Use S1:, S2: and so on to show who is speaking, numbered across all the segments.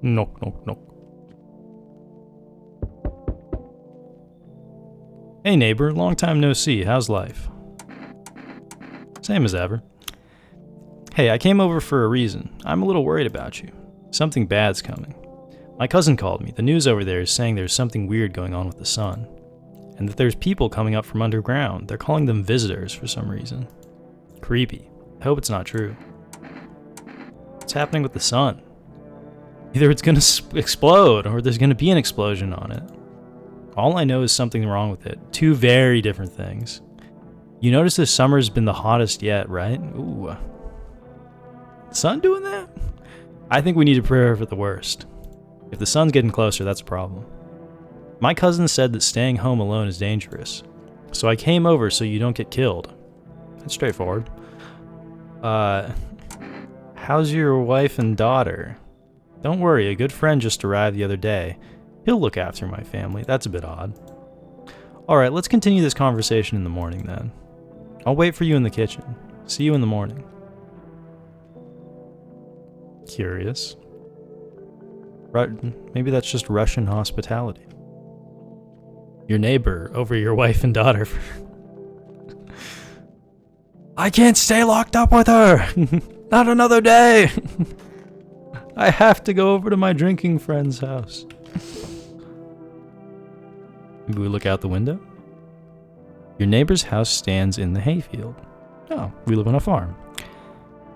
S1: Knock, knock, knock. Hey neighbor, long time no see. How's life? Same as ever. Hey, I came over for a reason. I'm a little worried about you. Something bad's coming. My cousin called me. The news over there is saying there's something weird going on with the sun. And that there's people coming up from underground. They're calling them visitors for some reason. Creepy. I hope it's not true. What's happening with the sun? Either it's gonna explode, or there's gonna be an explosion on it. All I know is something wrong with it. Two very different things. You notice this summer's been the hottest yet, right? Ooh. Sun doing that? I think we need to prepare for the worst. If the sun's getting closer, that's a problem. My cousin said that staying home alone is dangerous. So I came over so you don't get killed. That's straightforward. How's your wife and daughter? Don't worry, a good friend just arrived the other day. He'll look after my family. That's a bit odd. Alright, let's continue this conversation in the morning then. I'll wait for you in the kitchen. See you in the morning. Curious. Maybe that's just Russian hospitality. Your neighbor over your wife and daughter. I can't stay locked up with her! Not another day! I have to go over to my drinking friend's house. Maybe we look out the window? Your neighbor's house stands in the hayfield. Oh, we live on a farm.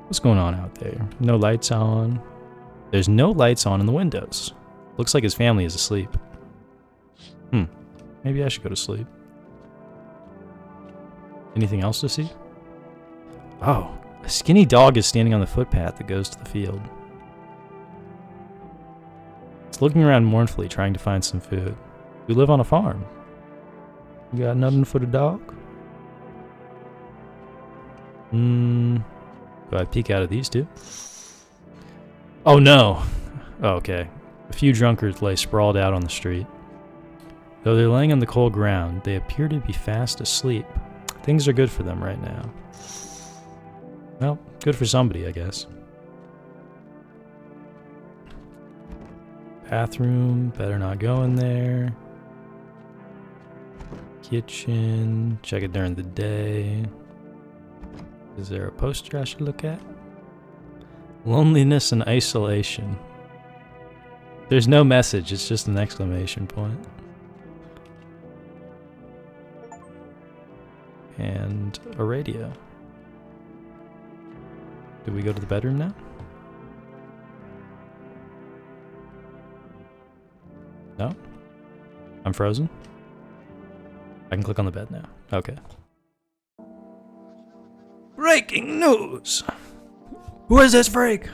S1: What's going on out there? No lights on. There's no lights on in the windows. Looks like his family is asleep. Maybe I should go to sleep. Anything else to see? Oh, a skinny dog is standing on the footpath that goes to the field. It's looking around mournfully, trying to find some food. We live on a farm. You got nothing for the dog? Do I peek out of these two? Oh no! Oh, okay. A few drunkards lay sprawled out on the street. Though they're laying on the cold ground, they appear to be fast asleep. Things are good for them right now. Well, good for somebody, I guess. Bathroom, better not go in there. Kitchen, check it during the day. Is there a poster I should look at? Loneliness and isolation. There's no message, it's just an exclamation point. And a radio. Do we go to the bedroom now? No? I'm frozen? I can click on the bed now. Okay. Breaking news! Who is this freak?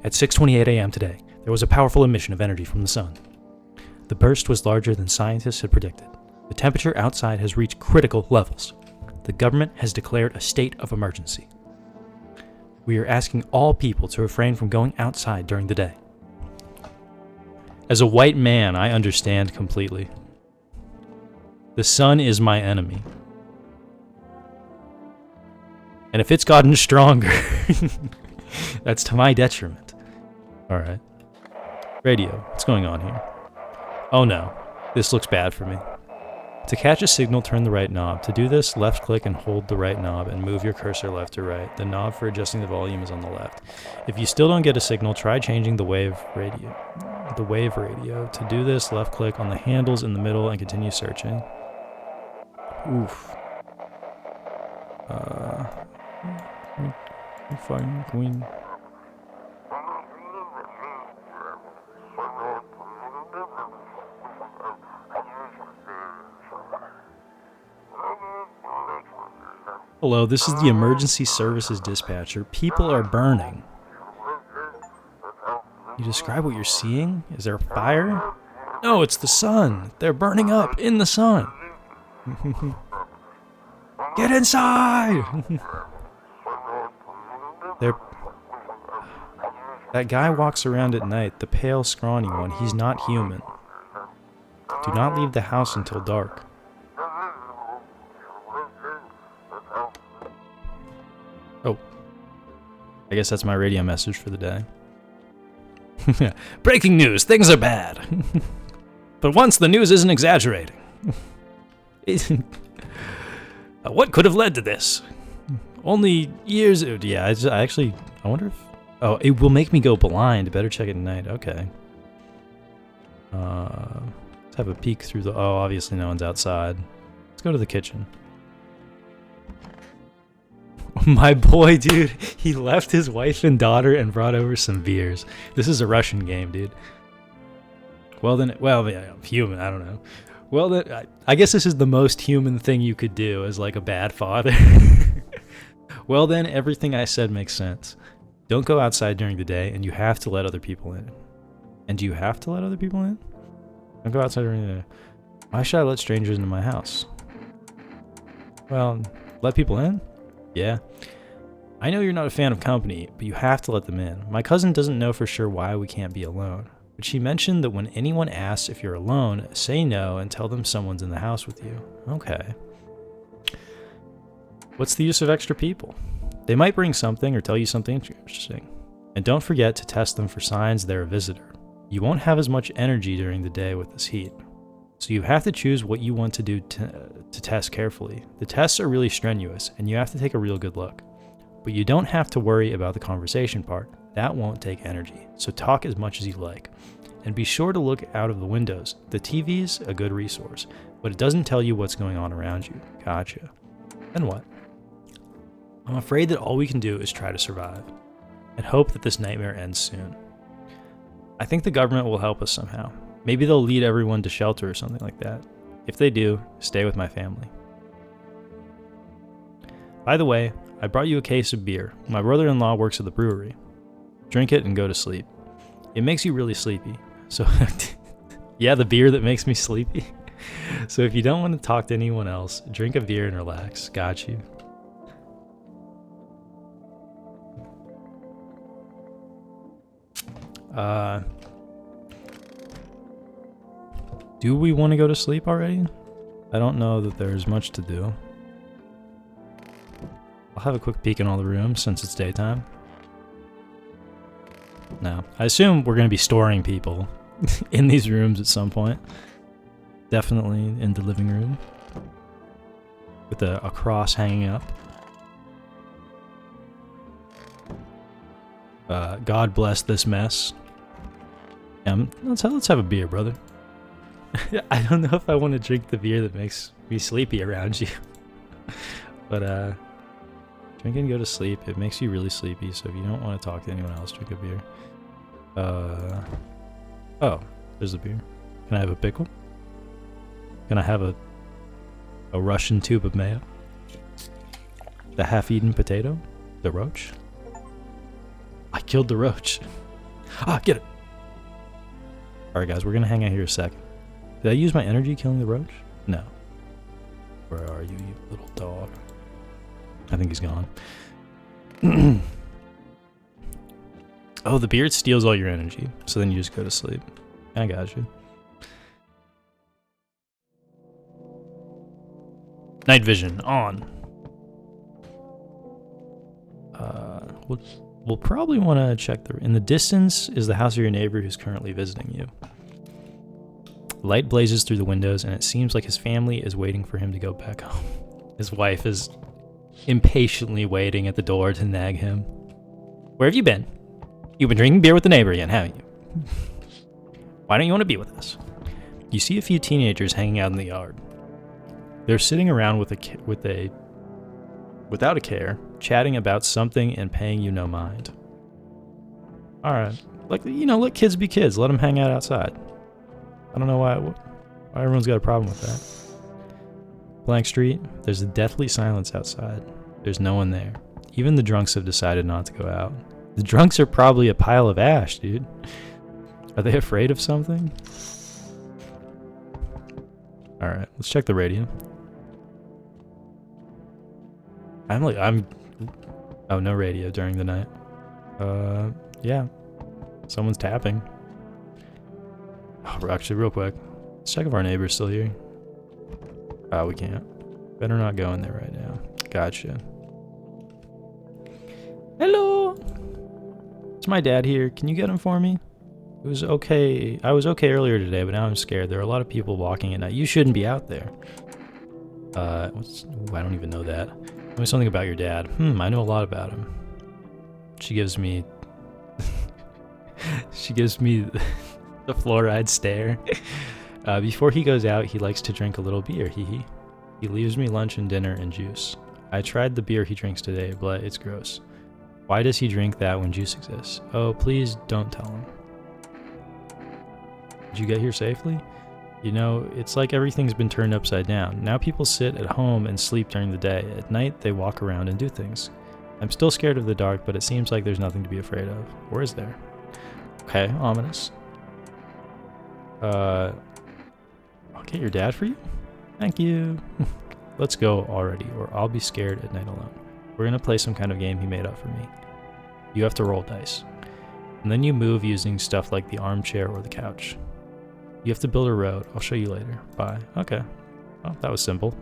S1: At 6:28 a.m. today, there was a powerful emission of energy from the sun. The burst was larger than scientists had predicted. The temperature outside has reached critical levels. The government has declared a state of emergency. We are asking all people to refrain from going outside during the day. As a white man, I understand completely. The sun is my enemy. And if it's gotten stronger, that's to my detriment. Alright. Radio, what's going on here? Oh no, this looks bad for me. To catch a signal, turn the right knob. To do this, left click and hold the right knob and move your cursor left to right. The knob for adjusting the volume is on the left. If you still don't get a signal, try changing the wave radio. To do this, left click on the handles in the middle and continue searching. Oof. Fine, queen. Hello, this is the emergency services dispatcher. People are burning. You describe what you're seeing? Is there a fire? No, it's the sun. They're burning up in the sun. Get inside! That guy walks around at night, the pale, scrawny one. He's not human. Do not leave the house until dark. Oh. I guess that's my radio message for the day. Breaking news, things are bad. But once the news isn't exaggerating. What could have led to this? Only years... Yeah, I wonder if... Oh, it will make me go blind. Better check it at night. Okay. Let's have a peek through the... Oh, obviously no one's outside. Let's go to the kitchen. My boy, dude. He left his wife and daughter and brought over some beers. This is a Russian game, dude. Well, then... Well, yeah, human. I don't know. Well, then... I guess this is the most human thing you could do as, like, a bad father. Well, then, everything I said makes sense. Don't go outside during the day, and you have to let other people in. And do you have to let other people in? Don't go outside during the day. Why should I let strangers into my house? Well, let people in? Yeah. I know you're not a fan of company, but you have to let them in. My cousin doesn't know for sure why we can't be alone. But she mentioned that when anyone asks if you're alone, say no and tell them someone's in the house with you. Okay. What's the use of extra people? They might bring something or tell you something interesting. And don't forget to test them for signs they're a visitor. You won't have as much energy during the day with this heat. So you have to choose what you want to do to test carefully. The tests are really strenuous, and you have to take a real good look. But you don't have to worry about the conversation part. That won't take energy, so talk as much as you like. And be sure to look out of the windows. The TV's a good resource, but it doesn't tell you what's going on around you. Gotcha. Then what? I'm afraid that all we can do is try to survive, and hope that this nightmare ends soon. I think the government will help us somehow. Maybe they'll lead everyone to shelter or something like that. If they do, stay with my family. By the way, I brought you a case of beer. My brother-in-law works at the brewery. Drink it and go to sleep. It makes you really sleepy. So, yeah, the beer that makes me sleepy. So if you don't want to talk to anyone else, drink a beer and relax. Got you. Do we want to go to sleep already? I don't know that there's much to do. I'll have a quick peek in all the rooms since it's daytime. No, I assume we're going to be storing people in these rooms at some point. Definitely in the living room. With a cross hanging up. God bless this mess. Let's have a beer, brother. I don't know if I want to drink the beer that makes me sleepy around you. But drink and go to sleep. It makes you really sleepy, so if you don't want to talk to anyone else, drink a beer. Oh, there's the beer. Can I have a pickle? Can I have a Russian tube of mayo? The half-eaten potato? The roach? I killed the roach. Ah, get it! Alright guys, we're gonna hang out here a second. Did I use my energy killing the roach? No. Where are you, you little dog? I think he's gone. Oh, the beard steals all your energy, so then you just go to sleep. I got you. Night vision on. We'll probably want to check in the distance is the house of your neighbor who's currently visiting you. Light blazes through the windows, and it seems like his family is waiting for him to go back home. His wife is impatiently waiting at the door to nag him. Where have you been? You've been drinking beer with the neighbor again, haven't you? Why don't you want to be with us? You see a few teenagers hanging out in the yard. They're sitting around without a care, chatting about something and paying you no mind. Alright. Let kids be kids. Let them hang out outside. I don't know why everyone's got a problem with that. Blank street. There's a deathly silence outside. There's no one there. Even the drunks have decided not to go out. The drunks are probably a pile of ash, dude. Are they afraid of something? Alright, let's check the radio. Oh, no radio during the night. Yeah. Someone's tapping. Oh, actually, real quick. Let's check if our neighbor's still here. Oh, we can't. Better not go in there right now. Gotcha. Hello! It's my dad here. Can you get him for me? It was okay. I was okay earlier today, but now I'm scared. There are a lot of people walking at night. You shouldn't be out there. I don't even know that. Tell me something about your dad. I know a lot about him. She gives me... she gives me the fluoride stare. Before he goes out, he likes to drink a little beer, hee. He leaves me lunch and dinner and juice. I tried the beer he drinks today, but it's gross. Why does he drink that when juice exists? Oh, please don't tell him. Did you get here safely? You know, it's like everything's been turned upside down. Now people sit at home and sleep during the day. At night, they walk around and do things. I'm still scared of the dark, but it seems like there's nothing to be afraid of. Or is there? Okay, ominous. I'll get your dad for you? Thank you. Let's go already, or I'll be scared at night alone. We're gonna play some kind of game he made up for me. You have to roll dice. And then you move using stuff like the armchair or the couch. You have to build a road. I'll show you later. Bye. Okay. Well, that was simple.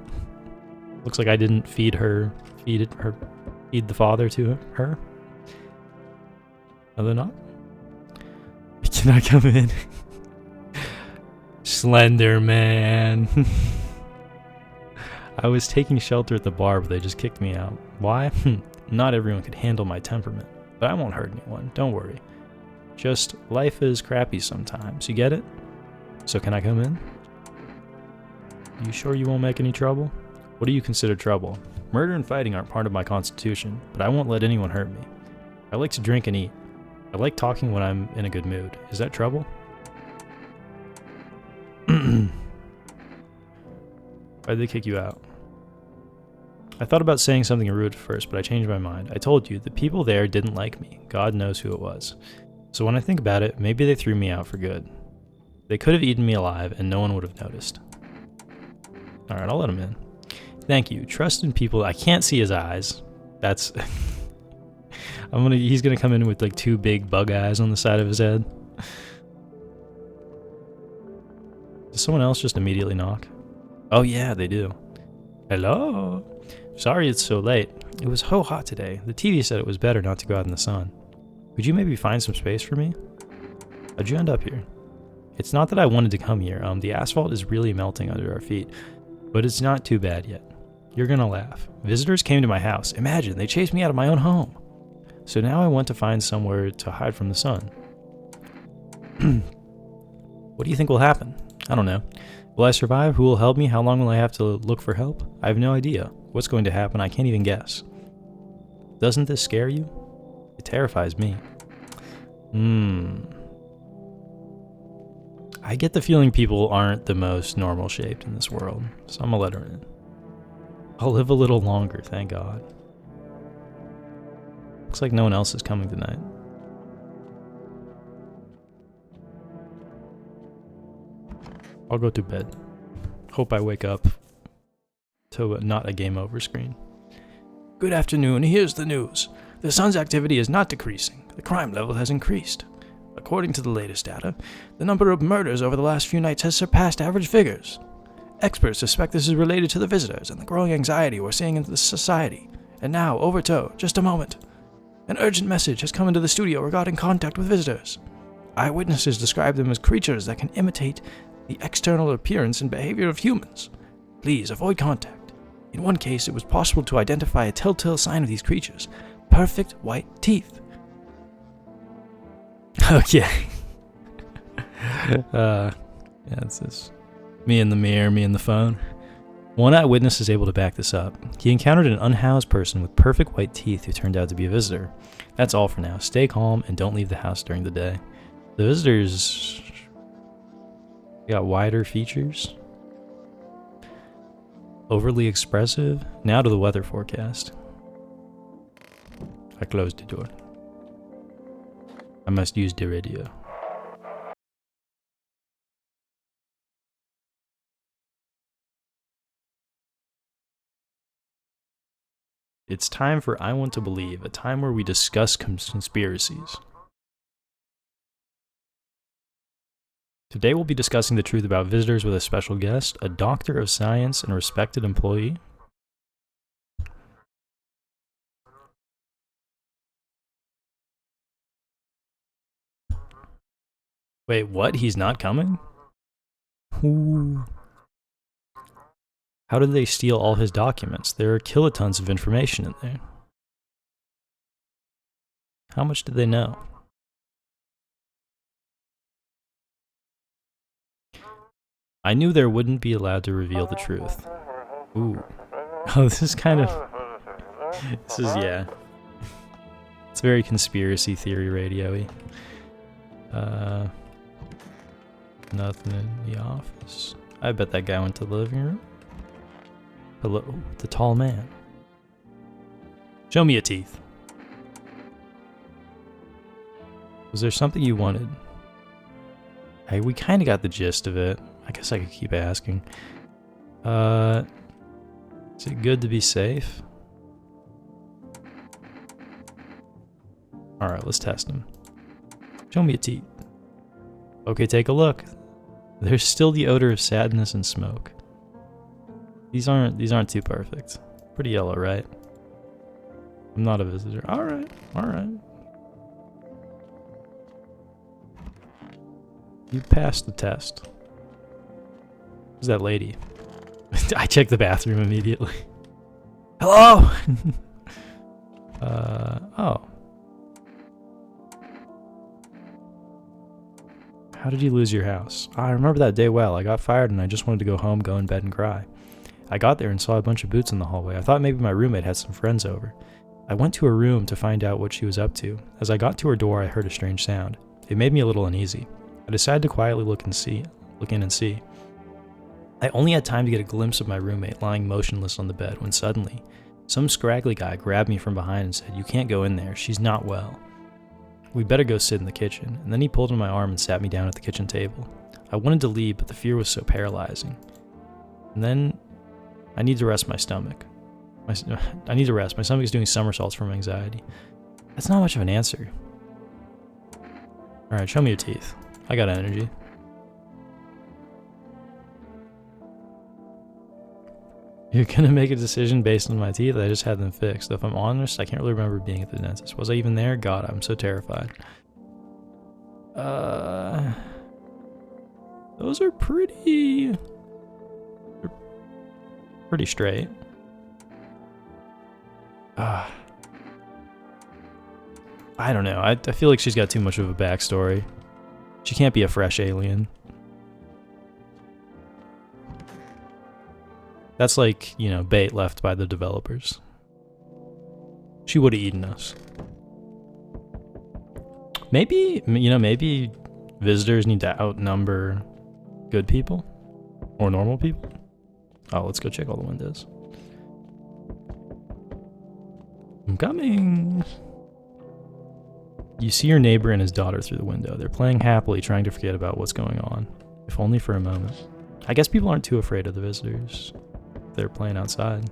S1: Looks like I didn't feed the father to her. No, they're not. Can I come in? Slender Man. I was taking shelter at the bar, but they just kicked me out. Why? Not everyone could handle my temperament, but I won't hurt anyone. Don't worry. Just life is crappy sometimes. You get it? So can I come in? You sure you won't make any trouble? What do you consider trouble? Murder and fighting aren't part of my constitution, but I won't let anyone hurt me. I like to drink and eat. I like talking when I'm in a good mood. Is that trouble? Why'd they kick you out? I thought about saying something rude at first, but I changed my mind. I told you, the people there didn't like me. God knows who it was. So when I think about it, maybe they threw me out for good. They could have eaten me alive, and no one would have noticed. Alright, I'll let him in. Thank you. Trust in people. I can't see his eyes. That's... He's gonna come in with like 2 big bug eyes on the side of his head. Does someone else just immediately knock? Oh yeah, they do. Hello? Sorry it's so late. It was so hot today. The TV said it was better not to go out in the sun. Could you maybe find some space for me? How'd you end up here? It's not that I wanted to come here. The asphalt is really melting under our feet, but it's not too bad yet. You're gonna laugh. Visitors came to my house. Imagine, they chased me out of my own home. So now I want to find somewhere to hide from the sun. What do you think will happen? I don't know. Will I survive? Who will help me? How long will I have to look for help? I have no idea. What's going to happen? I can't even guess. Doesn't this scare you? It terrifies me. I get the feeling people aren't the most normal shaped in this world, so I'm gonna let her in. I'll live a little longer, thank God. Looks like no one else is coming tonight. I'll go to bed. Hope I wake up to not a game over screen. Good afternoon, here's the news. The sun's activity is not decreasing. The crime level has increased. According to the latest data, the number of murders over the last few nights has surpassed average figures. Experts suspect this is related to the visitors and the growing anxiety we're seeing in the society. And now, over to, just a moment. An urgent message has come into the studio regarding contact with visitors. Eyewitnesses describe them as creatures that can imitate the external appearance and behavior of humans. Please avoid contact. In one case, it was possible to identify a telltale sign of these creatures: perfect white teeth. Okay. Yeah, it's this. Me in the mirror, me in the phone. One eyewitness is able to back this up. He encountered an unhoused person with perfect white teeth who turned out to be a visitor. That's all for now. Stay calm and don't leave the house during the day. The visitors got wider features. Overly expressive. Now to the weather forecast. I closed the door. I must use the radio. It's time for I Want to Believe, a time where we discuss conspiracies. Today we'll be discussing the truth about visitors with a special guest, a doctor of science and a respected employee. Wait, what? He's not coming? Ooh. How did they steal all his documents? There are kilotons of information in there. How much did they know? I knew there wouldn't be allowed to reveal the truth. Ooh. Oh, this is kind of... This is, yeah. It's very conspiracy theory radio-y. Nothing in the office. I bet that guy went to the living room. Hello, the tall man. Show me your teeth. Was there something you wanted? Hey, we kind of got the gist of it. I guess I could keep asking. Is it good to be safe? Alright, let's test him. Show me your teeth. Okay, take a look. There's still the odor of sadness and smoke. These aren't too perfect. Pretty yellow, right? I'm not a visitor. Alright, alright. You passed the test. Who's that lady? I checked the bathroom immediately. Hello! Oh. How did you lose your house? I remember that day well. I got fired and I just wanted to go home, go in bed and cry. I got there and saw a bunch of boots in the hallway. I thought maybe my roommate had some friends over. I went to her room to find out what she was up to. As I got to her door, I heard a strange sound. It made me a little uneasy. I decided to quietly look in and see. I only had time to get a glimpse of my roommate lying motionless on the bed when suddenly, some scraggly guy grabbed me from behind and said, "You can't go in there. She's not well. We better go sit in the kitchen." And then he pulled on my arm and sat me down at the kitchen table. I wanted to leave, but the fear was so paralyzing. And then, I need to rest my stomach. I need to rest. My stomach is doing somersaults from anxiety. That's not much of an answer. Alright, show me your teeth. I got energy. You're gonna make a decision based on my teeth? I just had them fixed. Though if I'm honest, I can't really remember being at the dentist. Was I even there? God, I'm so terrified. Those are pretty straight. I don't know. I feel like she's got too much of a backstory. She can't be a fresh alien. That's like, you know, bait left by the developers. She would have eaten us. Maybe, you know, maybe visitors need to outnumber good people or normal people. Oh, let's go check all the windows. I'm coming. You see your neighbor and his daughter through the window. They're playing happily, trying to forget about what's going on, if only for a moment. I guess people aren't too afraid of the visitors. They're playing outside.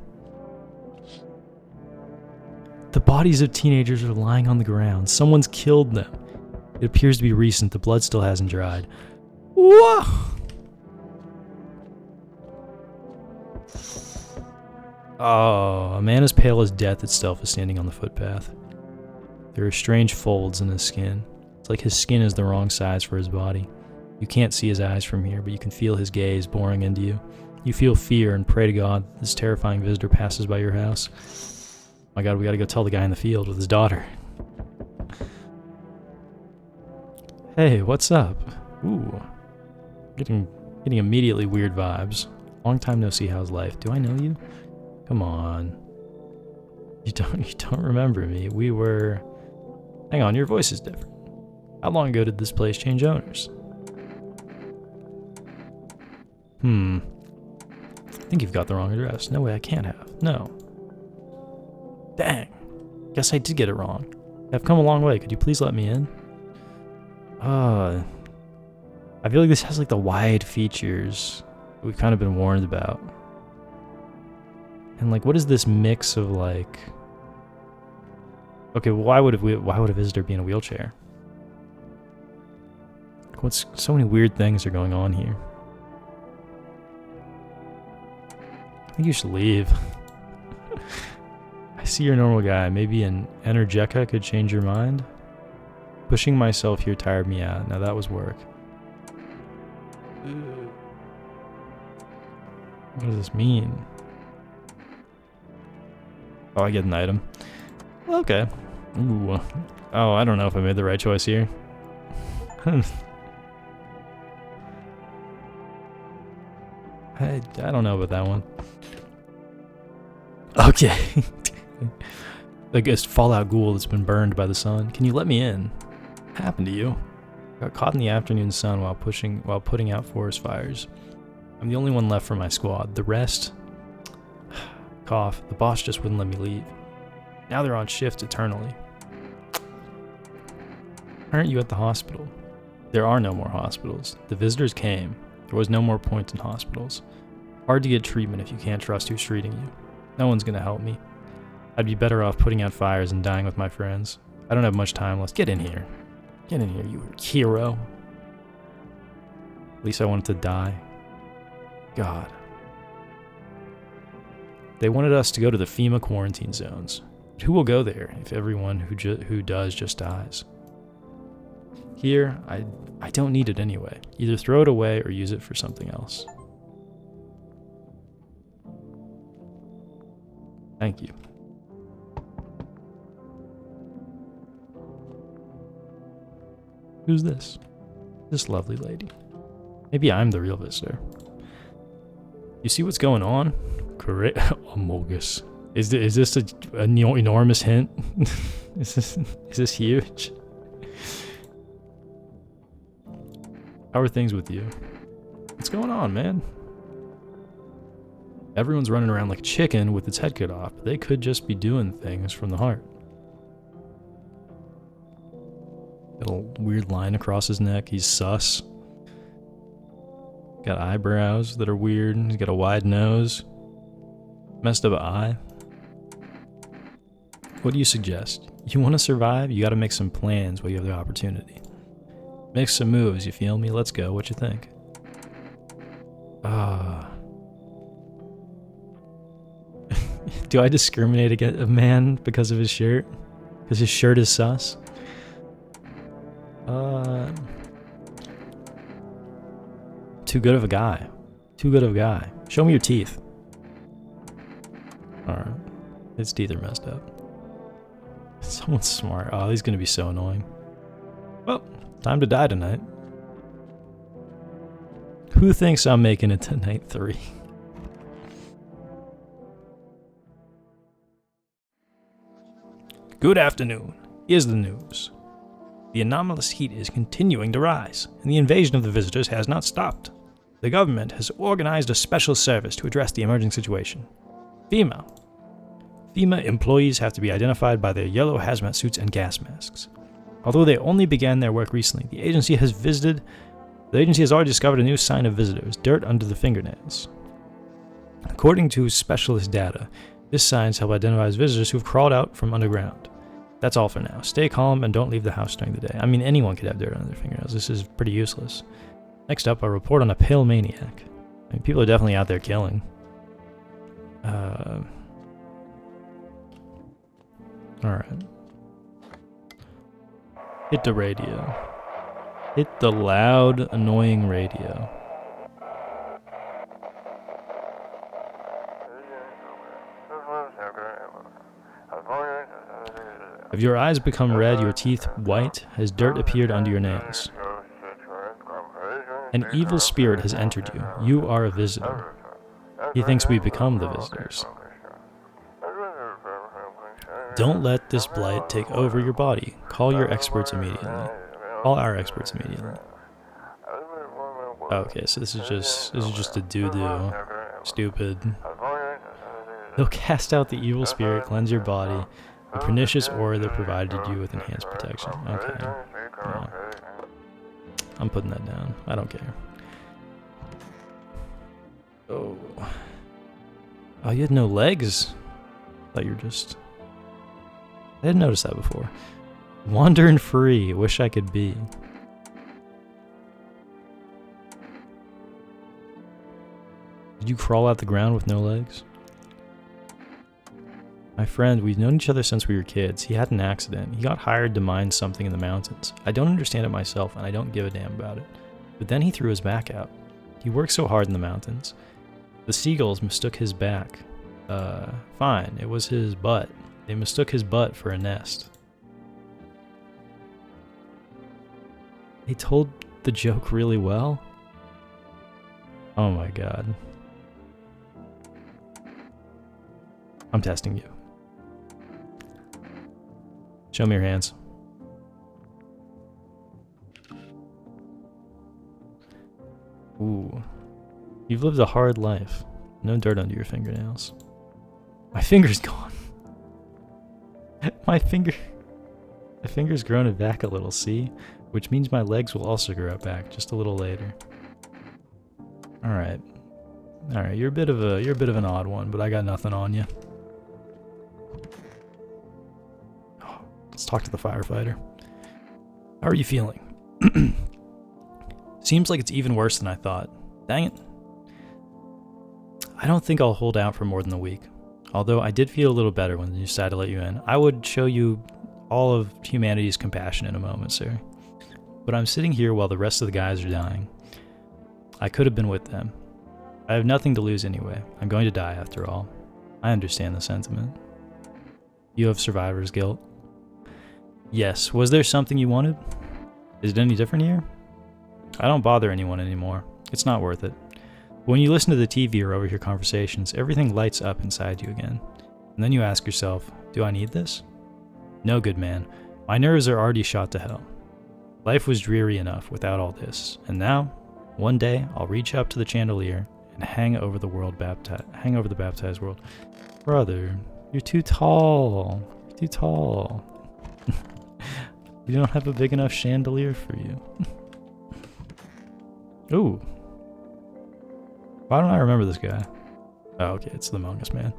S1: The bodies of teenagers are lying on the ground. Someone's killed them. It appears to be recent. The blood still hasn't dried. Whoa! Oh, a man as pale as death itself is standing on the footpath. There are strange folds in his skin. It's like his skin is the wrong size for his body. You can't see his eyes from here, but you can feel his gaze boring into you. You feel fear and pray to God this terrifying visitor passes by your house. My God, we gotta go tell the guy in the field with his daughter. Hey, what's up? Ooh. Getting immediately weird vibes. Long time no see, how's life? Do I know you? Come on. You don't remember me. We were... Hang on, your voice is different. How long ago did this place change owners? I think you've got the wrong address. No way, I can't have. No. Dang. Guess I did get it wrong. I've come a long way. Could you please let me in? I feel like this has like the wide features we've kind of been warned about. And like, what is this mix of like... Okay, well, why would a visitor be in a wheelchair? So many weird things are going on here. I think you should leave. I see you're a normal guy. Maybe an energetica could change your mind? Pushing myself here tired me out. Now that was work. What does this mean? Oh, I get an item. Okay. Ooh. Oh, I don't know if I made the right choice here. I don't know about that one. Okay. I guess Fallout Ghoul that's been burned by the sun. Can you let me in? What happened to you? Got caught in the afternoon sun while putting out forest fires. I'm the only one left from my squad. The rest... Cough. The boss just wouldn't let me leave. Now they're on shift eternally. Why aren't you at the hospital? There are no more hospitals. The visitors came. There was no more point in hospitals. Hard to get treatment if you can't trust who's treating you. No one's gonna help me. I'd be better off putting out fires and dying with my friends. I don't have much time left. Get in here. Get in here, you hero. At least I wanted to die. God. They wanted us to go to the FEMA quarantine zones. But who will go there if everyone who does just dies? Here, I don't need it anyway. Either throw it away or use it for something else. Thank you. Who's this? This lovely lady. Maybe I'm the real visitor. You see what's going on? Correct. Amogus. Is this an enormous hint? Is this huge? How are things with you? What's going on, man? Everyone's running around like a chicken with its head cut off. They could just be doing things from the heart. Got a weird line across his neck. He's sus. Got eyebrows that are weird. He's got a wide nose. Messed up eye. What do you suggest? You want to survive? You got to make some plans while you have the opportunity. Make some moves, you feel me? Let's go. What you think? Do I discriminate against a man because of his shirt? Because his shirt is sus? Too good of a guy. Too good of a guy. Show me your teeth. Alright. His teeth are messed up. Someone's smart. Oh, he's gonna be so annoying. Well, time to die tonight. Who thinks I'm making it to night 3? Good afternoon. Here's the news. The anomalous heat is continuing to rise, and the invasion of the visitors has not stopped. The government has organized a special service to address the emerging situation. FEMA. FEMA employees have to be identified by their yellow hazmat suits and gas masks. Although they only began their work recently, the agency has already discovered a new sign of visitors, dirt under the fingernails. According to specialist data, this sign helps identify visitors who have crawled out from underground. That's all for now. Stay calm and don't leave the house during the day. I mean, anyone could have dirt under their fingernails. This is pretty useless. Next up, a report on a pale maniac. I mean, people are definitely out there killing. Alright. Hit the radio. Hit the loud, annoying radio. Have your eyes become red, your teeth white? Has dirt appeared under your nails? An evil spirit has entered you. You are a visitor. He thinks we become the visitors. Don't let this blight take over your body. Call your experts immediately. Call our experts immediately. Okay, so this is just a doo-doo. Stupid. They'll cast out the evil spirit, cleanse your body. The pernicious aura that provided you with enhanced protection. Okay. Yeah. I'm putting that down. I don't care. Oh. Oh, you had no legs? I thought you were just... I didn't notice that before. Wandering free. Wish I could be. Did you crawl out the ground with no legs? My friend, we've known each other since we were kids. He had an accident. He got hired to mine something in the mountains. I don't understand it myself, and I don't give a damn about it. But then he threw his back out. He worked so hard in the mountains. The seagulls mistook his back. Fine, it was his butt. They mistook his butt for a nest. They told the joke really well? Oh my god. I'm testing you. Show me your hands. Ooh. You've lived a hard life. No dirt under your fingernails. My finger's gone. My finger's grown it back a little, see? Which means my legs will also grow it back just a little later. Alright. Alright, you're a bit of an odd one, but I got nothing on you. Let's talk to the firefighter. How are you feeling? Seems like it's even worse than I thought. Dang it. I don't think I'll hold out for more than a week. Although I did feel a little better when they decided to let you in. I would show you all of humanity's compassion in a moment, sir. But I'm sitting here while the rest of the guys are dying. I could have been with them. I have nothing to lose anyway. I'm going to die after all. I understand the sentiment. You have survivor's guilt. Yes. Was there something you wanted? Is it any different here? I don't bother anyone anymore. It's not worth it. When you listen to the TV or overhear conversations, everything lights up inside you again. And then you ask yourself, do I need this? No, good man. My nerves are already shot to hell. Life was dreary enough without all this. And now, one day, I'll reach up to the chandelier and hang over the baptized world. Brother, you're too tall. You're too tall. We don't have a big enough chandelier for you. Ooh. Why don't I remember this guy? Oh, okay, it's the Among Us man.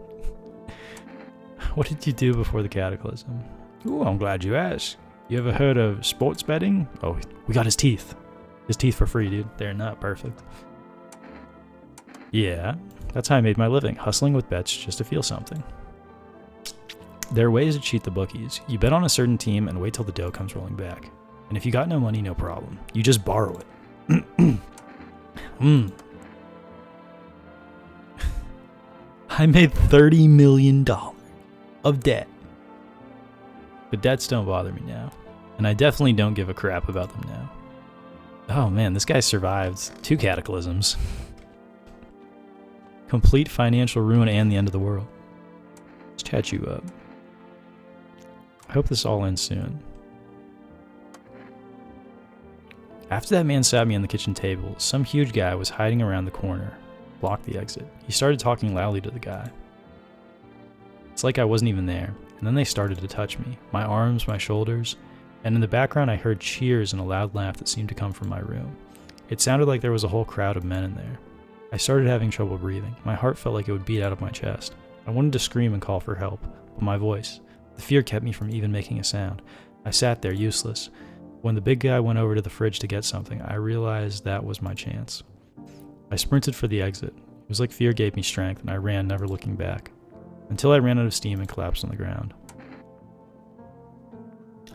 S1: What did you do before the cataclysm? Ooh, I'm glad you asked. You ever heard of sports betting? Oh, we got his teeth. His teeth for free, dude. They're not perfect. Yeah, that's how I made my living, hustling with bets just to feel something. There are ways to cheat the bookies. You bet on a certain team and wait till the dough comes rolling back. And if you got no money, no problem. You just borrow it. I made $30 million of debt. But debts don't bother me now. And I definitely don't give a crap about them now. Oh man, this guy survived 2 cataclysms. Complete financial ruin and the end of the world. Let's chat you up. I hope this all ends soon. After that man sat me on the kitchen table, some huge guy was hiding around the corner, blocked the exit. He started talking loudly to the guy. It's like I wasn't even there, and then they started to touch me, my arms, my shoulders, and in the background I heard cheers and a loud laugh that seemed to come from my room. It sounded like there was a whole crowd of men in there. I started having trouble breathing. My heart felt like it would beat out of my chest. I wanted to scream and call for help, but my voice, the fear kept me from even making a sound. I sat there, useless. When the big guy went over to the fridge to get something, I realized that was my chance. I sprinted for the exit. It was like fear gave me strength, and I ran, never looking back, until I ran out of steam and collapsed on the ground.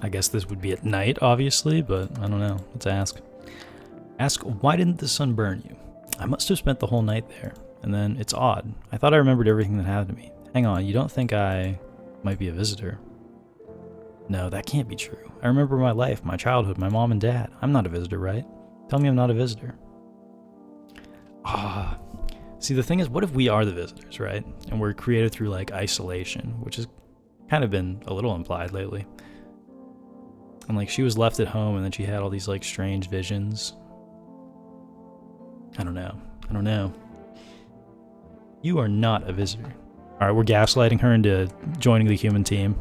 S1: I guess this would be at night, obviously, but I don't know. Let's ask. Ask, why didn't the sun burn you? I must have spent the whole night there. And then, it's odd. I thought I remembered everything that happened to me. Hang on, you don't think I might be a visitor? No, that can't be true. I remember my life, my childhood, my mom and dad. I'm not a visitor, right? Tell me I'm not a visitor. See, the thing is, what if we are the visitors, right? And we're created through, like, isolation, which has kind of been a little implied lately. And, like, she was left at home, and then she had all these, like, strange visions. I don't know. You are not a visitor. All right, we're gaslighting her into joining the human team.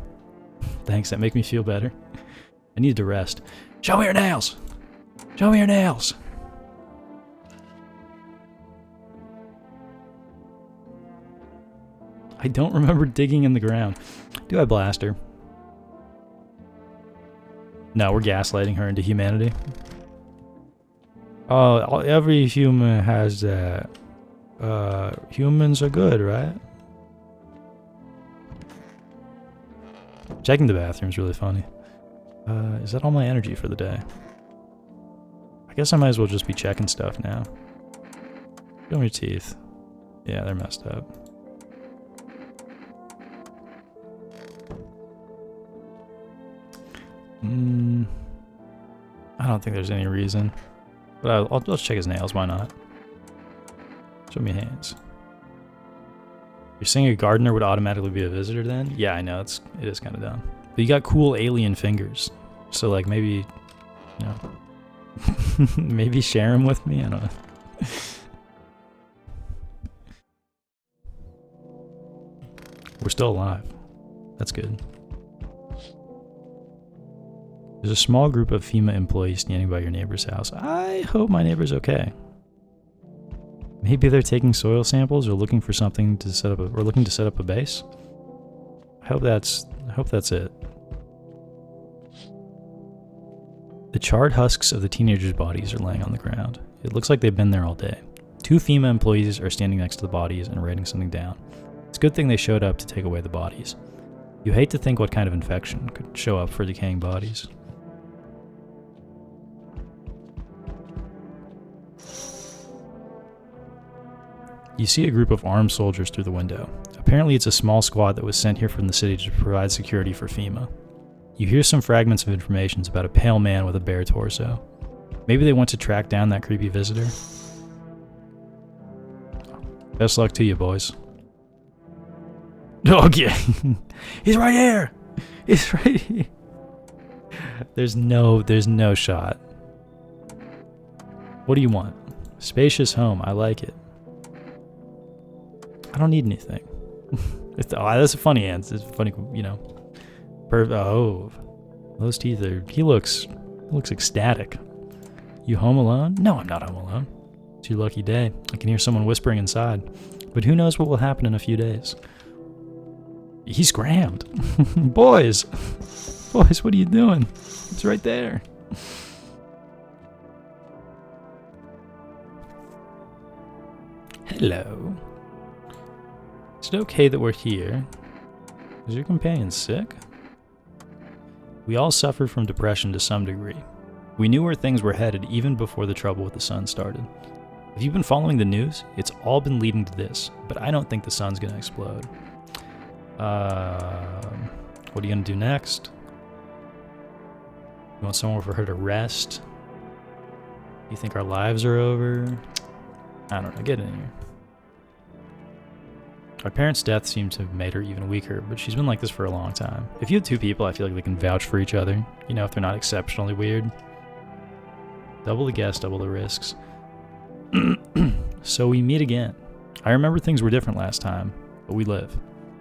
S1: Thanks, that makes me feel better. I need to rest. Show me your nails! Show me your nails! I don't remember digging in the ground. Do I blast her? No, we're gaslighting her into humanity. Oh, every human has that. Humans are good, right? Checking the bathroom's really funny. Is that all my energy for the day? I guess I might as well just be checking stuff now. Show me your teeth. Yeah, they're messed up. I don't think there's any reason. But I'll just check his nails, why not? Show me hands. You're saying a gardener would automatically be a visitor then? Yeah, I know, it is kind of dumb. But you got cool alien fingers. So like maybe, you know, maybe share them with me? I don't know. We're still alive. That's good. There's a small group of FEMA employees standing by your neighbor's house. I hope my neighbor's okay. Maybe they're taking soil samples or looking for something to set up looking to set up a base. I hope that's it. The charred husks of the teenagers' bodies are laying on the ground. It looks like they've been there all day. 2 FEMA employees are standing next to the bodies and writing something down. It's a good thing they showed up to take away the bodies. You hate to think what kind of infection could show up for decaying bodies. You see a group of armed soldiers through the window. Apparently it's a small squad that was sent here from the city to provide security for FEMA. You hear some fragments of information about a pale man with a bare torso. Maybe they want to track down that creepy visitor. Best luck to you, boys. Okay. He's right here! He's right here! There's no shot. What do you want? Spacious home, I like it. I don't need anything. That's a funny answer. It's funny, you know. Oh, those teeth are. He looks ecstatic. You home alone? No, I'm not home alone. It's your lucky day. I can hear someone whispering inside, but who knows what will happen in a few days. He scrammed. Boys, what are you doing? It's right there. Hello. Is it okay that we're here? Is your companion sick? We all suffer from depression to some degree. We knew where things were headed even before the trouble with the sun started. If you've been following the news, it's all been leading to this, but I don't think the sun's gonna explode. What are you gonna do next? You want somewhere for her to rest? You think our lives are over? I don't know, get in here. Our parents' death seemed to have made her even weaker, but she's been like this for a long time. If you have 2 people, I feel like they can vouch for each other, you know, if they're not exceptionally weird. Double the guess, double the risks. So we meet again. I remember things were different last time, but we live.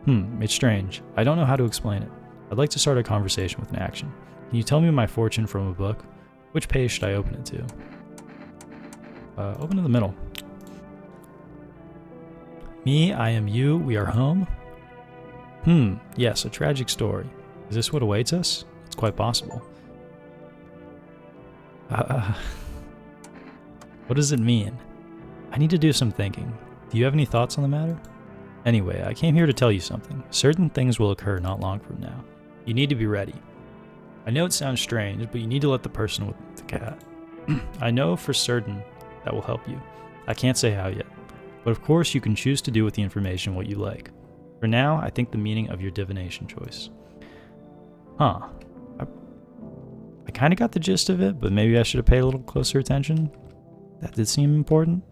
S1: It's strange. I don't know how to explain it. I'd like to start a conversation with an action. Can you tell me my fortune from a book? Which page should I open it to? Open to the middle. Me, I am you, we are home. Yes, a tragic story. Is this what awaits us? It's quite possible. What does it mean? I need to do some thinking. Do you have any thoughts on the matter? Anyway, I came here to tell you something. Certain things will occur not long from now. You need to be ready. I know it sounds strange, but you need to let the person with the cat. I know for certain that will help you. I can't say how yet. But of course, you can choose to do with the information what you like. For now, I think the meaning of your divination choice. I kind of got the gist of it, but maybe I should have paid a little closer attention. That did seem important.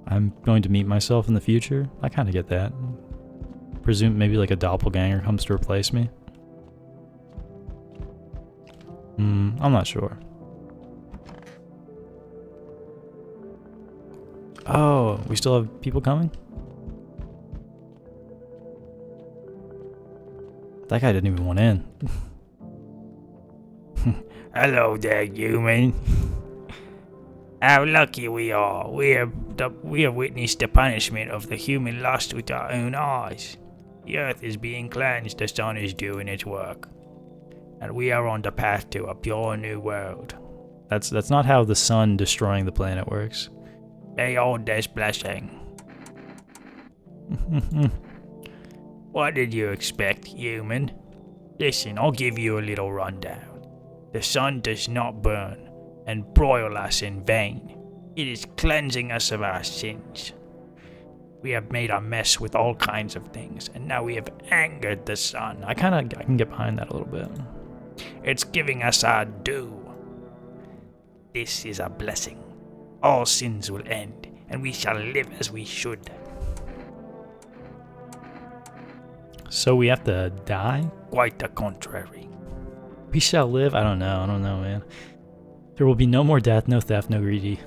S1: I'm going to meet myself in the future. I kind of get that. Presume maybe like a doppelganger comes to replace me. I'm not sure. Oh, we still have people coming? That guy didn't even want in.
S2: Hello there, human. How lucky we are. We have witnessed the punishment of the human lust with our own eyes. The earth is being cleansed, the sun is doing its work. And we are on the path to a pure new world.
S1: That's not how the sun destroying the planet works.
S2: Beyond this blessing. What did you expect, human? Listen, I'll give you a little rundown. The sun does not burn and broil us in vain. It is cleansing us of our sins. We have made a mess with all kinds of things, and now we have angered the sun.
S1: I can get behind that a little bit.
S2: It's giving us our due. This is a blessing. All sins will end, and we shall live as we should.
S1: So we have to die?
S2: Quite the contrary.
S1: We shall live? I don't know, man. There will be no more death, no theft, no greedy.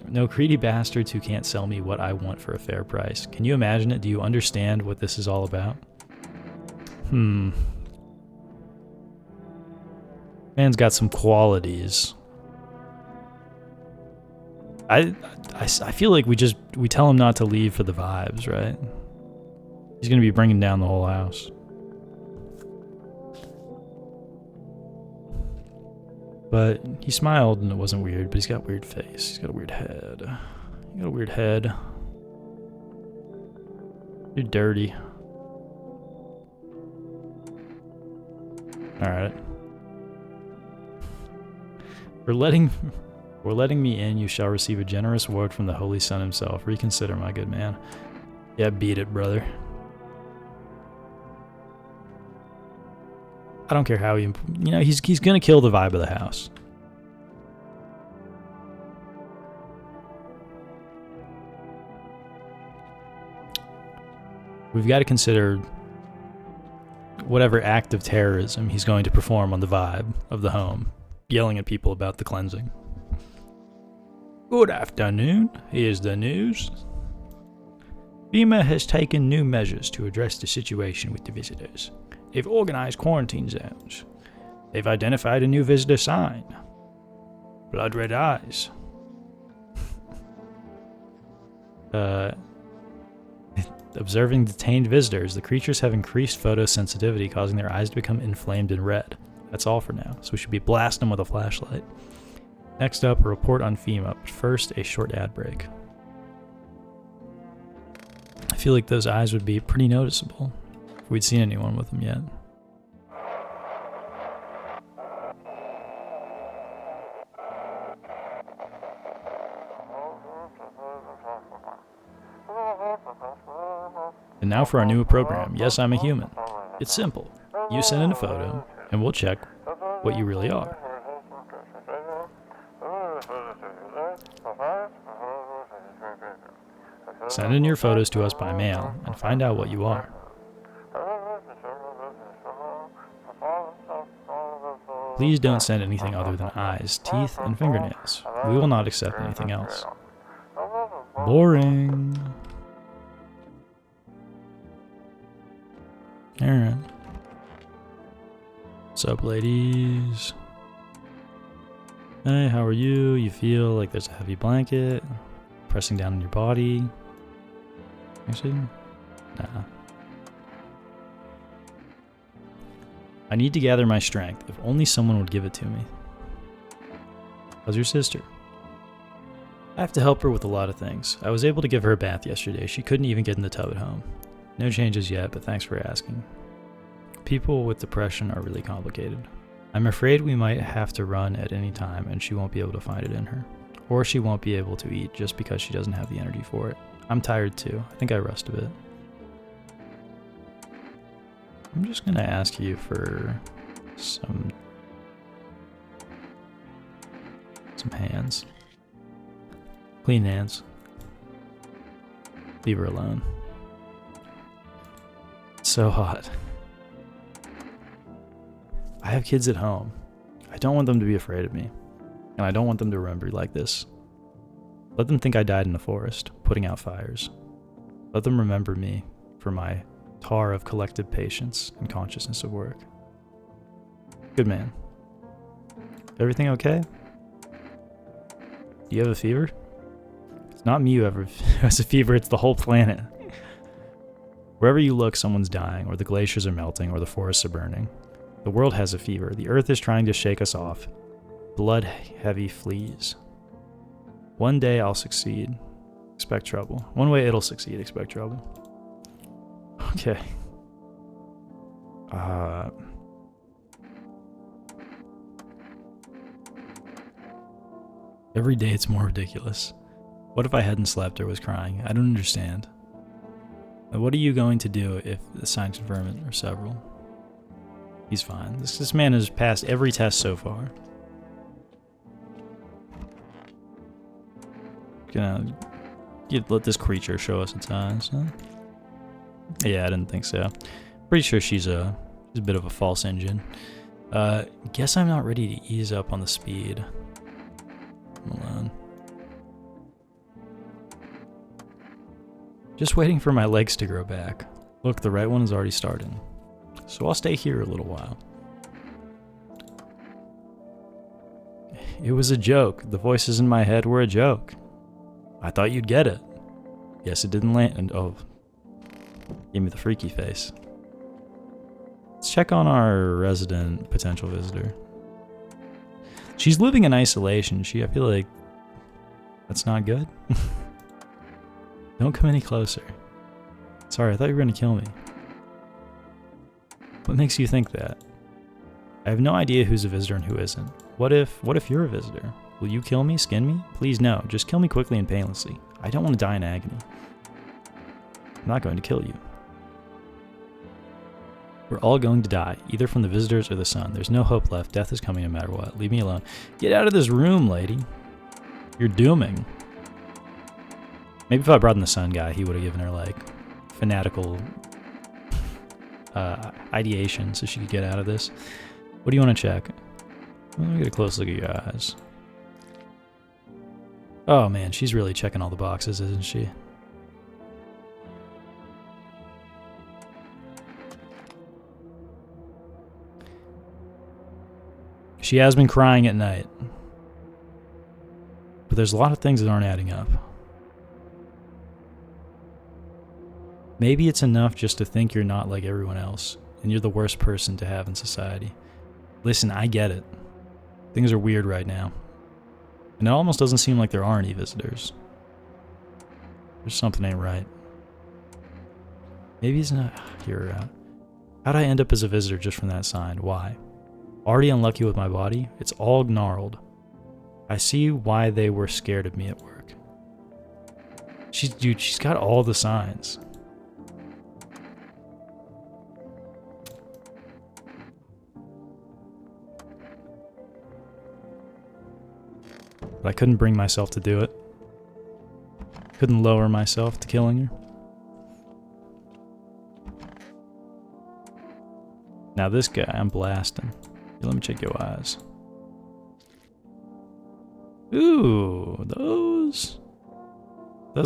S1: No greedy bastards who can't sell me what I want for a fair price. Can you imagine it? Do you understand what this is all about? Man's got some qualities. I feel like we tell him not to leave for the vibes, right? He's gonna be bringing down the whole house. But he smiled and it wasn't weird, but he's got a weird face. He's got a weird head. You got a weird head. You're dirty. Alright. For letting me in, you shall receive a generous word from the Holy Son himself. Reconsider, my good man. Yeah, beat it, brother. I don't care how he's gonna kill the vibe of the house. We've got to consider whatever act of terrorism he's going to perform on the vibe of the home, yelling at people about the cleansing. Good afternoon. Here's the news. FEMA has taken new measures to address the situation with the visitors. They've organized quarantine zones. They've identified a new visitor sign. Blood red eyes. Observing detained visitors, the creatures have increased photosensitivity, causing their eyes to become inflamed and red. That's all for now, so we should be blasting them with a flashlight. Next up, a report on FEMA, but first, a short ad break. I feel like those eyes would be pretty noticeable if we'd seen anyone with them yet. And now for our new program, Yes, I'm a Human. It's simple. You send in a photo, and we'll check what you really are. Send in your photos to us by mail, and find out what you are. Please don't send anything other than eyes, teeth, and fingernails. We will not accept anything else. Boring. Alright. What's up, ladies? Hey, how are you? You feel like there's a heavy blanket pressing down on your body. Actually, nah. I need to gather my strength. If only someone would give it to me. How's your sister? I have to help her with a lot of things. I was able to give her a bath yesterday. She couldn't even get in the tub at home. No changes yet, but thanks for asking. People with depression are really complicated. I'm afraid we might have to run at any time and she won't be able to find it in her. Or she won't be able to eat just because she doesn't have the energy for it. I'm tired too. I think I rest a bit. I'm just gonna ask you for some hands. Clean hands. Leave her alone. It's so hot. I have kids at home. I don't want them to be afraid of me. And I don't want them to remember like this. Let them think I died in the forest, putting out fires. Let them remember me for my tar of collective patience and consciousness of work. Good man. Everything okay? Do you have a fever? It's not me who has a fever, it's the whole planet. Wherever you look, someone's dying, or the glaciers are melting, or the forests are burning. The world has a fever. The earth is trying to shake us off. Blood-heavy fleas. One day I'll succeed. Expect trouble. One way it'll succeed. Expect trouble. Okay. Every day it's more ridiculous. What if I hadn't slept or was crying? I don't understand. What are you going to do if the signs confirm it or several? He's fine. This man has passed every test so far. Gonna let this creature show us its eyes, huh? Yeah, I didn't think so. Pretty sure she's a bit of a false engine. Guess I'm not ready to ease up on the speed. Hold on. Just waiting for my legs to grow back. Look, the right one is already starting. So I'll stay here a little while. It was a joke. The voices in my head were a joke. I thought you'd get it. Guess it didn't land. And oh, gave me the freaky face. Let's check on our resident potential visitor. She's living in isolation. I feel like that's not good. Don't come any closer. Sorry, I thought you were gonna kill me. What makes you think that? I have no idea who's a visitor and who isn't. What if you're a visitor? Will you kill me, skin me? Please no, just kill me quickly and painlessly. I don't want to die in agony. I'm not going to kill you. We're all going to die, either from the visitors or the sun. There's no hope left. Death is coming no matter what. Leave me alone. Get out of this room, lady. You're dooming. Maybe if I brought in the sun guy, he would have given her, like, fanatical ideation so she could get out of this. What do you want to check? Let me get a close look at your eyes. Oh man, she's really checking all the boxes, isn't she? She has been crying at night. But there's a lot of things that aren't adding up. Maybe it's enough just to think you're not like everyone else, and you're the worst person to have in society. Listen, I get it. Things are weird right now. And it almost doesn't seem like there are any visitors. There's something ain't right. Maybe he's not... Here, how'd I end up as a visitor just from that sign? Why? Already unlucky with my body? It's all gnarled. I see why they were scared of me at work. Dude, she's got all the signs. But I couldn't bring myself to do it. Couldn't lower myself to killing her. Now this guy, I'm blasting. Here, let me check your eyes. Ooh, those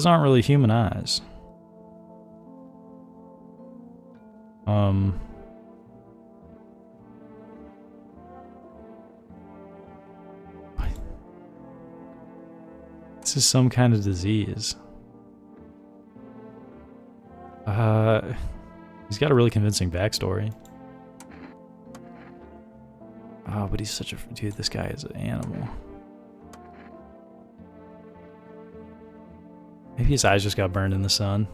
S1: aren't really human eyes. This is some kind of disease. He's got a really convincing backstory. Oh, but he's such a... Dude, this guy is an animal. Maybe his eyes just got burned in the sun.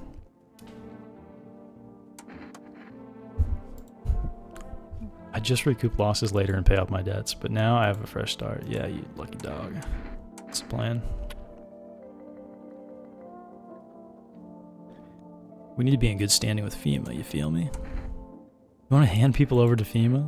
S1: I just recoup losses later and pay off my debts, but now I have a fresh start. Yeah, you lucky dog. That's the plan. We need to be in good standing with FEMA, you feel me? You want to hand people over to FEMA?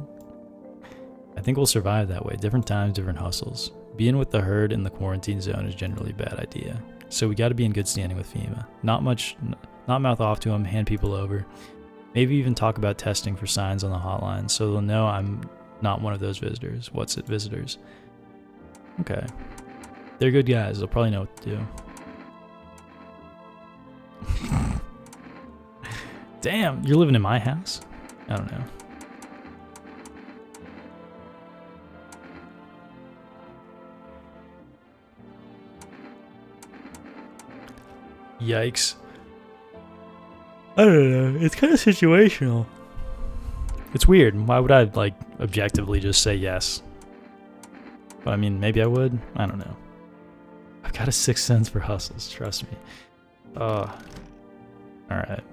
S1: I think we'll survive that way. Different times, different hustles. Being with the herd in the quarantine zone is generally a bad idea. So we got to be in good standing with FEMA. Not mouth off to them, hand people over. Maybe even talk about testing for signs on the hotline so they'll know I'm not one of those visitors. What's it, visitors? Okay. They're good guys. They'll probably know what to do. Damn, you're living in my house? I don't know. Yikes. I don't know. It's kind of situational. It's weird. Why would I, like, objectively just say yes? But I mean, maybe I would. I don't know. I've got a sixth sense for hustles. Trust me. Alright.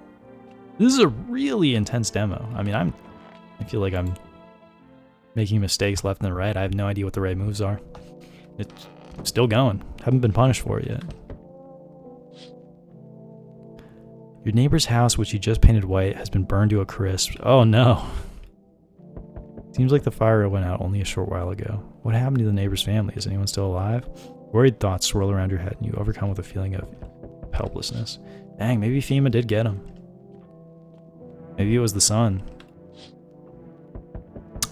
S1: This is a really intense demo. I mean, I feel like I'm making mistakes left and right. I have no idea what the right moves are. Still going. Haven't been punished for it yet. Your neighbor's house, which you just painted white, has been burned to a crisp. Oh no. Seems like the fire went out only a short while ago. What happened to the neighbor's family? Is anyone still alive? Worried thoughts swirl around your head and you overcome with a feeling of helplessness. Dang, maybe FEMA did get him. Maybe it was the sun.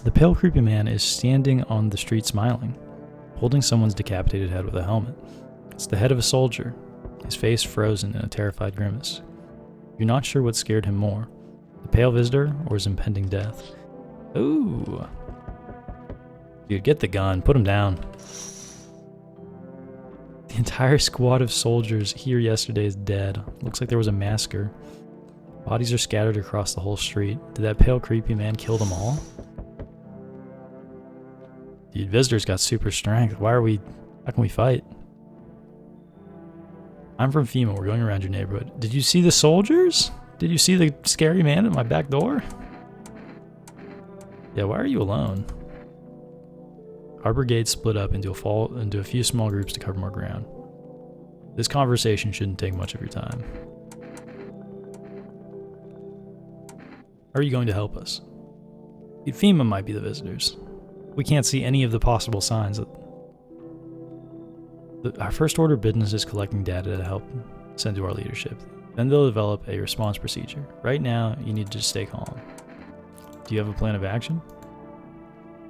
S1: The pale, creepy man is standing on the street smiling, holding someone's decapitated head with a helmet. It's the head of a soldier, his face frozen in a terrified grimace. You're not sure what scared him more, the pale visitor or his impending death. Ooh. Dude, get the gun. Put him down. The entire squad of soldiers here yesterday is dead. Looks like there was a massacre. Bodies are scattered across the whole street. Did that pale, creepy man kill them all? Dude, visitors got super strength. How can we fight? I'm from FEMA. We're going around your neighborhood. Did you see the soldiers? Did you see the scary man at my back door? Yeah, why are you alone? Our brigade split up into a few small groups to cover more ground. This conversation shouldn't take much of your time. How are you going to help us? FEMA might be the visitors. We can't see any of the possible signs. Our first order of business is collecting data to help send to our leadership. Then they'll develop a response procedure. Right now, you need to just stay calm. Do you have a plan of action?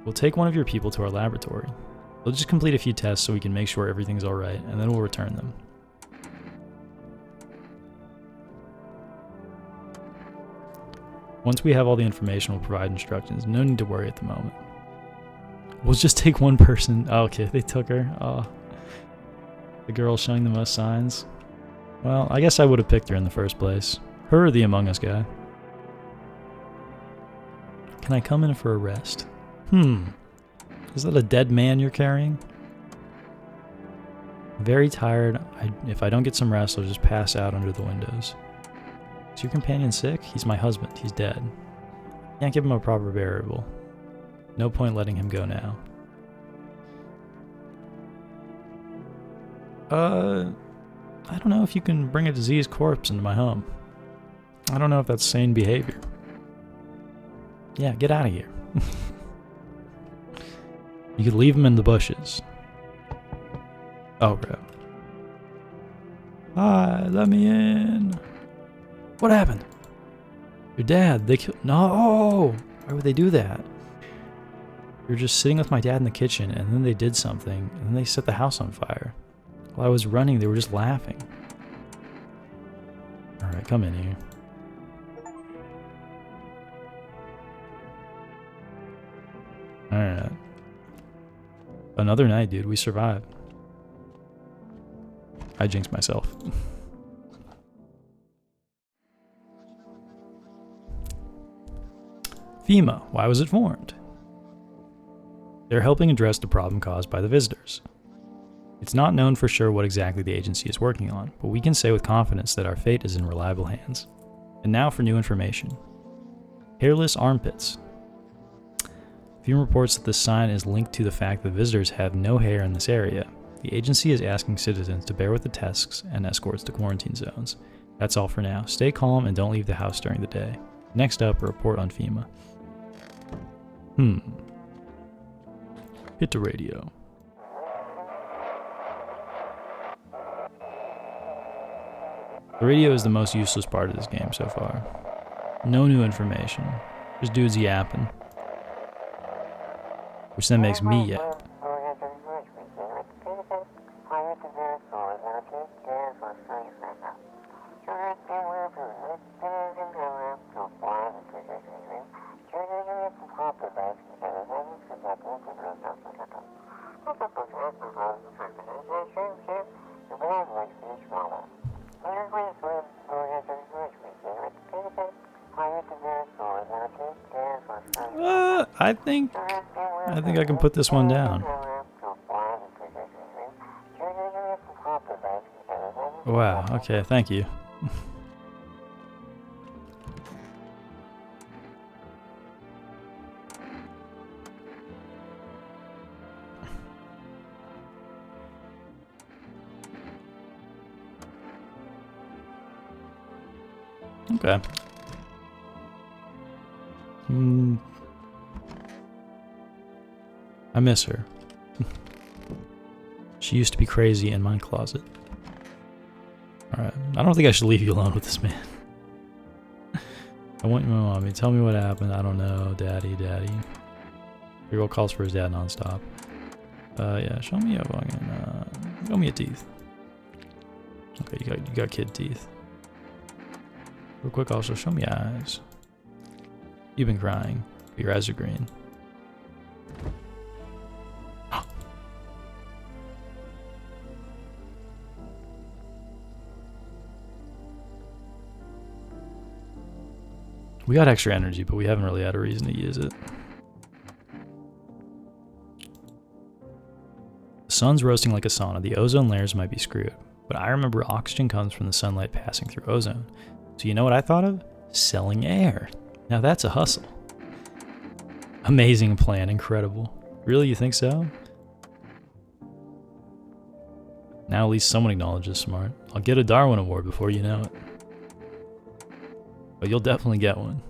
S1: We'll take one of your people to our laboratory. They'll just complete a few tests so we can make sure everything's alright, and then we'll return them. Once we have all the information, we'll provide instructions. No need to worry at the moment. We'll just take one person. Oh, okay, they took her. Oh. The girl showing the most signs. Well, I guess I would have picked her in the first place. Her or the Among Us guy. Can I come in for a rest? Is that a dead man you're carrying? Very tired. If I don't get some rest, I'll just pass out under the windows. Is your companion sick? He's my husband. He's dead. Can't give him a proper burial. No point letting him go now. I don't know if you can bring a diseased corpse into my home. I don't know if that's sane behavior. Yeah, get out of here. You could leave him in the bushes. Oh, bro. Hi, let me in. What happened? Your dad, they killed. No! Why would they do that? You're just sitting with my dad in the kitchen, and then they did something, and then they set the house on fire. While I was running, they were just laughing. Alright, come in here. Alright. Another night, dude. We survived. I jinxed myself. FEMA. Why was it formed? They're helping address the problem caused by the visitors. It's not known for sure what exactly the agency is working on, but we can say with confidence that our fate is in reliable hands. And now for new information. Hairless armpits. FEMA reports that the sign is linked to the fact that visitors have no hair in this area. The agency is asking citizens to bear with the tests and escorts to quarantine zones. That's all for now. Stay calm and don't leave the house during the day. Next up, a report on FEMA. Hit the radio. The radio is the most useless part of this game so far. No new information. Just dudes yapping. Which then makes me yap. I think I can put this one down. Wow, okay, thank you. Okay. I miss her. She used to be crazy in my closet. Alright. I don't think I should leave you alone with this man. I want your mommy. Tell me what happened. I don't know. Daddy. 3-year-old calls for his dad nonstop. Yeah, show me a fucking, show me a teeth. Okay, you got kid teeth. Real quick, also, show me eyes. You've been crying. Your eyes are green. We got extra energy, but we haven't really had a reason to use it. The sun's roasting like a sauna. The ozone layers might be screwed. But I remember oxygen comes from the sunlight passing through ozone. So you know what I thought of? Selling air. Now that's a hustle. Amazing plan. Incredible. Really, you think so? Now at least someone acknowledges smart. I'll get a Darwin Award before you know it. But you'll definitely get one.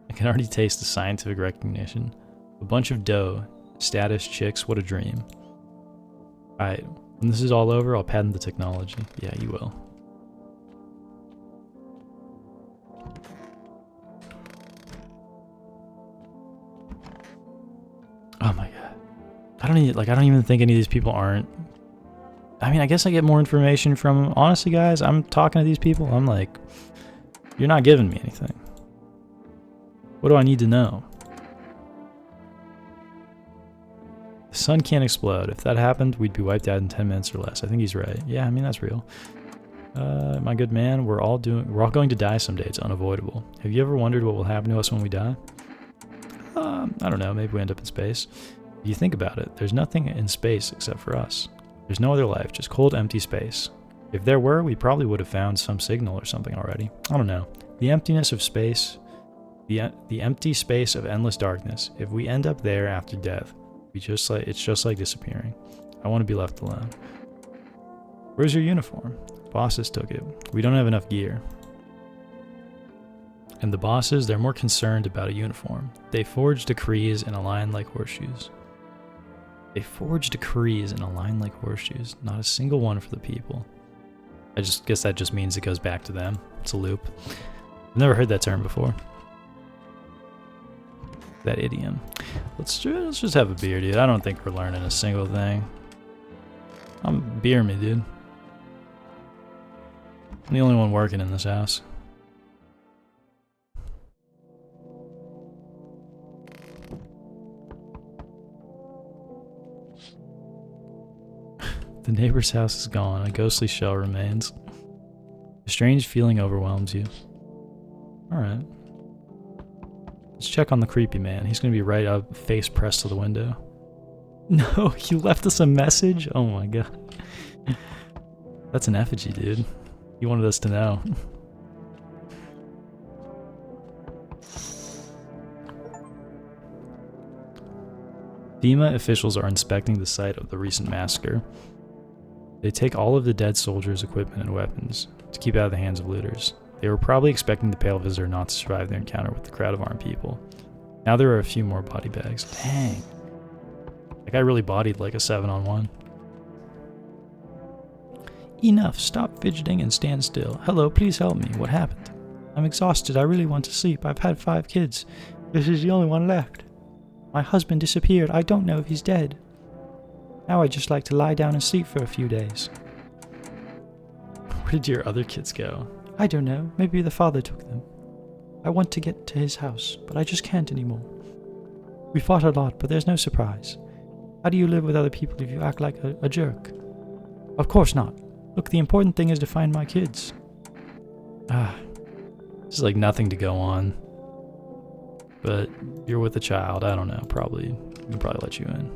S1: I can already taste the scientific recognition. A bunch of dough, status chicks, what a dream. Alright, when this is all over, I'll patent the technology. Yeah, you will. Oh my god. I don't even think any of these people aren't. I mean, I guess I get more information from, honestly guys, I'm talking to these people, I'm like, you're not giving me anything. What do I need to know? The sun can't explode. If that happened, we'd be wiped out in 10 minutes or less. I think he's right. Yeah, I mean, that's real. My good man, we're all going to die someday. It's unavoidable. Have you ever wondered what will happen to us when we die? I don't know. Maybe we end up in space. If you think about it, there's nothing in space except for us. There's no other life, just cold, empty space. If there were, we probably would have found some signal or something already. I don't know. The emptiness of space, the empty space of endless darkness. If we end up there after death, it's just like disappearing. I want to be left alone. Where's your uniform? Bosses took it. We don't have enough gear. And the bosses, they're more concerned about a uniform. They forge decrees in a line like horseshoes. They forge decrees in a line like horseshoes. Not a single one for the people. I just guess that just means it goes back to them. It's a loop. I've never heard that term before. That idiom. Let's just have a beer, dude. I don't think we're learning a single thing. Beer me, dude. I'm the only one working in this house. The neighbor's house is gone. A ghostly shell remains. A strange feeling overwhelms you. Alright. Let's check on the creepy man. He's gonna be right up, face pressed to the window. No, you left us a message? Oh my god. That's an effigy, dude. He wanted us to know. FEMA officials are inspecting the site of the recent massacre. They take all of the dead soldiers' equipment and weapons to keep out of the hands of looters. They were probably expecting the pale visitor not to survive their encounter with the crowd of armed people. Now there are a few more body bags. Dang. That guy really bodied like a 7-on-1. Enough. Stop fidgeting and stand still. Hello, please help me. What happened? I'm exhausted. I really want to sleep. I've had 5 kids. This is the only one left. My husband disappeared. I don't know if he's dead. Now I'd just like to lie down and sleep for a few days. Where did your other kids go? I don't know. Maybe the father took them. I want to get to his house, but I just can't anymore. We fought a lot, but there's no surprise. How do you live with other people if you act like a jerk? Of course not. Look, the important thing is to find my kids. This is like nothing to go on. But you're with a child, I don't know, we can probably let you in.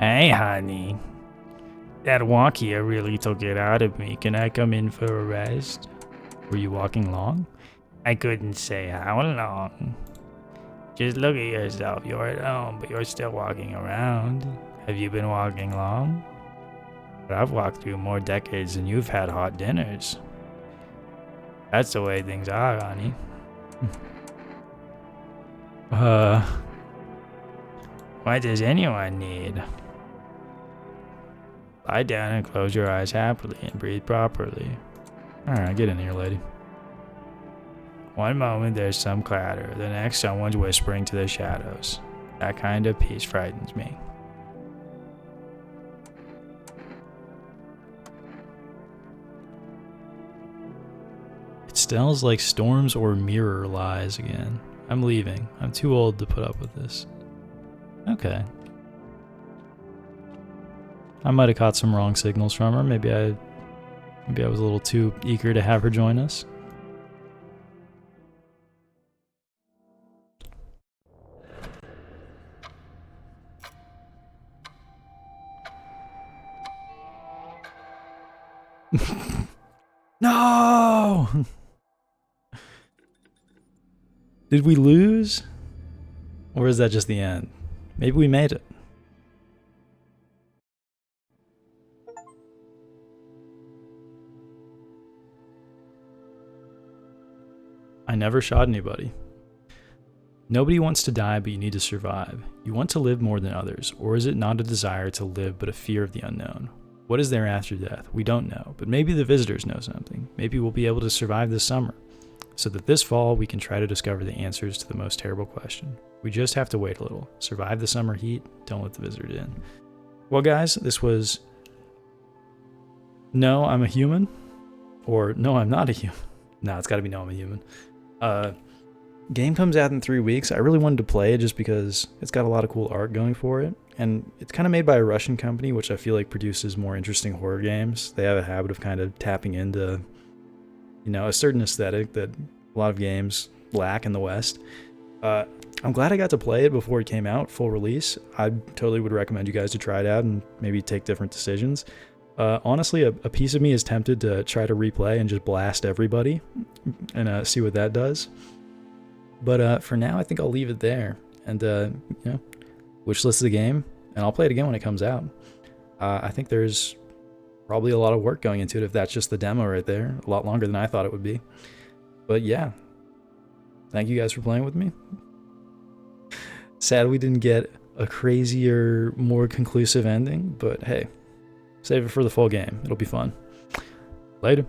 S2: Hey, honey. That walk here really took it out of me. Can I come in for a rest?
S1: Were you walking long?
S2: I couldn't say how long. Just look at yourself. You're at home, but you're still walking around. Have you been walking long? But I've walked through more decades than you've had hot dinners. That's the way things are, honey. What does anyone need? Lie down and close your eyes happily and breathe properly.
S1: Alright, get in here, lady.
S2: One moment there's some clatter, the next someone's whispering to the shadows. That kind of peace frightens me.
S1: It smells like storms or mirror lies again. I'm leaving. I'm too old to put up with this. Okay. I might have caught some wrong signals from her. Maybe I was a little too eager to have her join us. No! Did we lose? Or is that just the end? Maybe we made it. I never shot anybody. Nobody wants to die, but you need to survive. You want to live more than others, or is it not a desire to live, but a fear of the unknown? What is there after death? We don't know, but maybe the visitors know something. Maybe we'll be able to survive this summer, so that this fall we can try to discover the answers to the most terrible question. We just have to wait a little. Survive the summer heat, don't let the visitors in. Well guys, this was No, I'm a Human, or No, I'm Not a Human. No, it's gotta be No, I'm a Human. Game comes out in 3 weeks. I really wanted to play it just because it's got a lot of cool art going for it. And it's kind of made by a Russian company, which I feel like produces more interesting horror games. They have a habit of kind of tapping into, you know, a certain aesthetic that a lot of games lack in the West. I'm glad I got to play it before it came out, full release. I totally would recommend you guys to try it out and maybe take different decisions. Honestly, a piece of me is tempted to try to replay and just blast everybody and see what that does. But for now, I think I'll leave it there. And, you know, wishlist the game, and I'll play it again when it comes out. I think there's probably a lot of work going into it if that's just the demo right there. A lot longer than I thought it would be. But yeah, thank you guys for playing with me. Sad we didn't get a crazier, more conclusive ending, but hey, save it for the full game. It'll be fun. Later.